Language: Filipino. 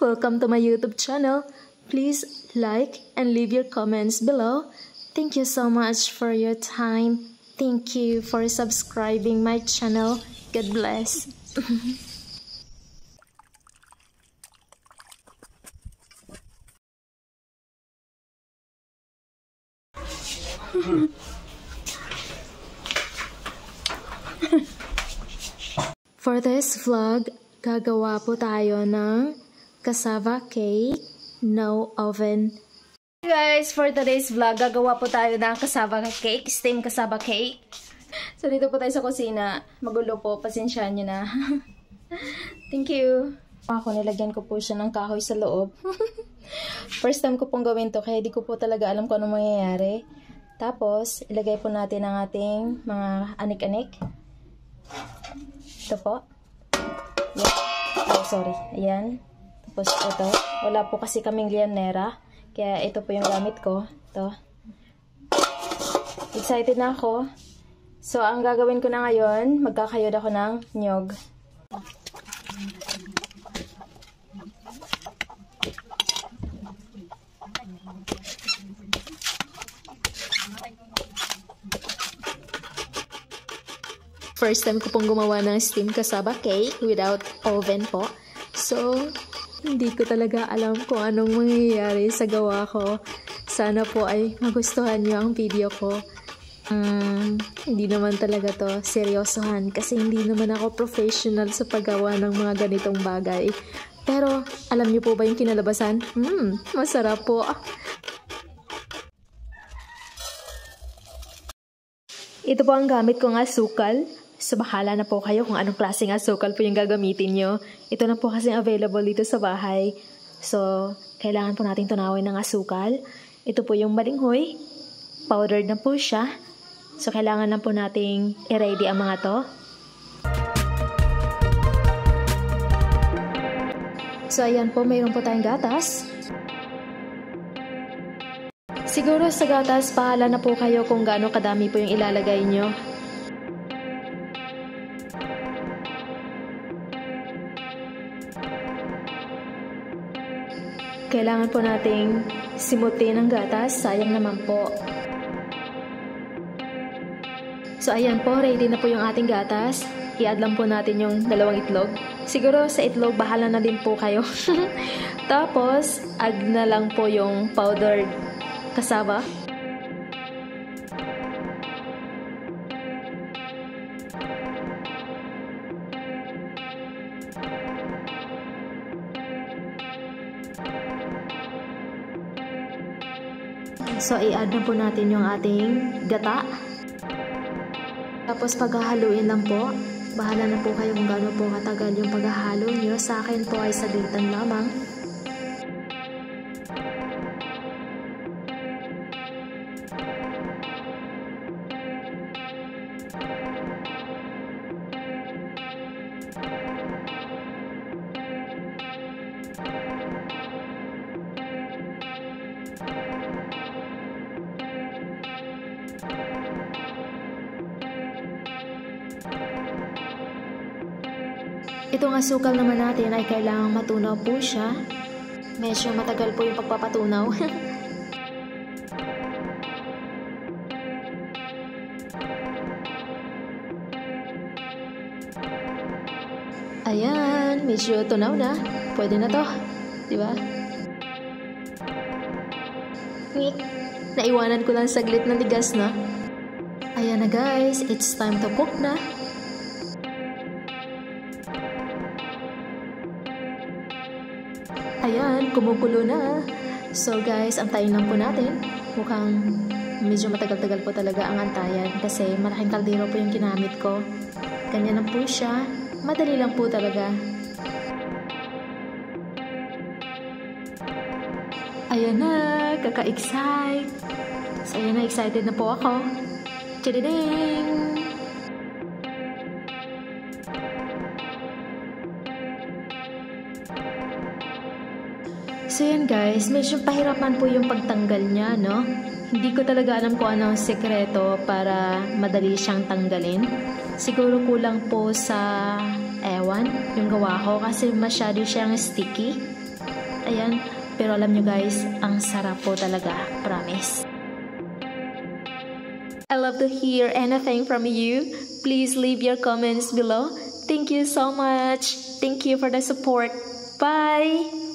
Welcome to my YouTube channel. Please like and leave your comments below. Thank you so much for your time. Thank you for subscribing my channel. God bless. For this vlog, gagawa po tayo ng cassava cake, no oven. Hey guys, for today's vlog, gagawa po tayo ng cassava cake, steamed cassava cake. So dito po tayo sa kusina, magulo po, pasensyahan nyo na. Thank you. Ako, nilagyan ko po siya ng kahoy sa loob. First time ko pong gawin to, kaya di ko po talaga alam kung anong mangyayari. Tapos, ilagay po natin ang ating mga anik-anik. Ito po. Yeah. Oh, sorry. Ayan. Tapos ito. Wala po kasi kaming lianera. Kaya ito po yung gamit ko. Ito. Excited na ako. So, ang gagawin ko na ngayon, magkakayod ako ng nyog. First time ko pong gumawa ng steamed cassava cake without oven po. So, hindi ko talaga alam kung anong mangyayari sa gawa ko. Sana po ay magustuhan nyo ang video ko. Hindi naman talaga to seryosohan kasi hindi naman ako professional sa paggawa ng mga ganitong bagay. Pero, alam nyo po ba yung kinalabasan? Masarap po. Ito po ang gamit kong asukal. So, bahala na po kayo kung anong klaseng asukal po yung gagamitin nyo. Ito na po kasi available dito sa bahay. So, kailangan po natin tunawin ng asukal. Ito po yung balinghoy. Powdered na po siya. So, kailangan na po nating i-ready ang mga to. So, ayan po, mayroon po tayong gatas. Siguro sa gatas, bahala na po kayo kung gaano kadami po yung ilalagay nyo. Kailangan po nating simutin ang gatas. Sayang naman po. So, ayan po. Ready na po yung ating gatas. I-add lang po natin yung 2 itlog. Siguro sa itlog, bahala na din po kayo. Tapos, add na lang po yung powdered cassava. So, i-add na po natin yung ating gata. Tapos, paghahaluin lang po. Bahala na po kayo kung gaano po katagal yung paghahalo nyo. Sa akin po ay saglitan lamang. Itong asukal naman natin ay kailangang matunaw po siya. Medyo matagal po yung pagpapatunaw. Ayan, medyo tunaw na. Pwede na to. Diba? Naiwanan ko lang saglit na tigas na. Ayan na guys, it's time to cook na. Ayan, kumukulo na. So guys, antayin lang po natin. Mukhang medyo matagal-tagal po talaga ang antayan kasi malaking kaldero po yung ginamit ko. Ganyan lang po siya. Madali lang po talaga. Ayan na, kaka-excite. So ayan na, excited na po ako. Tadading! So yan guys, medyo pahirapan po yung pagtanggal niya, no? Hindi ko talaga alam kung ano ang sekreto para madali siyang tanggalin. Siguro kulang po sa ewan yung gawa ko kasi masyado siyang sticky. Ayan. Pero alam nyo guys, ang sarap po talaga. Promise. I love to hear anything from you. Please leave your comments below. Thank you so much. Thank you for the support. Bye!